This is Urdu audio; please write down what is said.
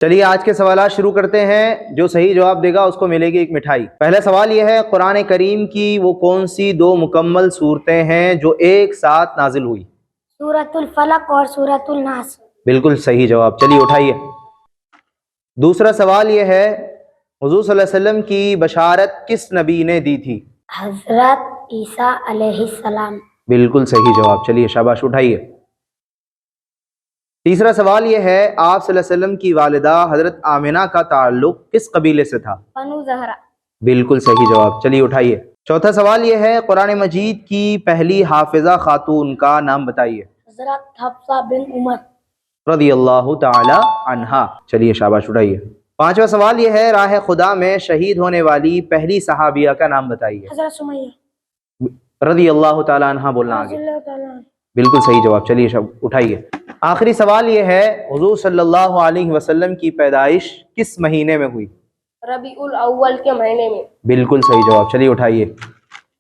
چلیے آج کے سوالات شروع کرتے ہیں. جو صحیح جواب دے گا اس کو ملے گی ایک مٹھائی. پہلا سوال یہ ہے، قرآن کریم کی وہ کون سی دو مکمل صورتیں ہیں جو ایک ساتھ نازل ہوئی؟ سورۃ الفلق اور سورۃ الناس. بالکل صحیح جواب. چلیے اٹھائیے. دوسرا سوال یہ ہے، حضور صلی اللہ علیہ وسلم کی بشارت کس نبی نے دی تھی؟ حضرت عیسیٰ علیہ السلام. بالکل صحیح جواب. چلیے شاباش اٹھائیے. تیسرا سوال یہ ہے، آپ صلی اللہ علیہ وسلم کی والدہ حضرت آمنہ کا تعلق کس قبیلے سے تھا؟ بنو زہرہ. بالکل صحیح جواب. چلیے اٹھائیے. چوتھا سوال یہ ہے، قرآن مجید کی پہلی حافظہ خاتون کا نام بتائیے. حضرت حفصہ بن عمر. رضی اللہ تعالی عنہا. چلیے شاباش اٹھائیے. پانچواں سوال یہ ہے، راہ خدا میں شہید ہونے والی پہلی صحابیہ کا نام بتائیے. حضرت سمیہ رضی اللہ تعالی عنہا بولنا رضی آگے. اللہ تعالیٰ عنہ. بالکل صحیح جواب. چلیے اٹھائیے. آخری سوال یہ ہے، حضور صلی اللہ علیہ وسلم کی پیدائش کس مہینے میں ہوئی؟ ربیع الاول کے مہینے میں. بالکل صحیح جواب. چلیے اٹھائیے.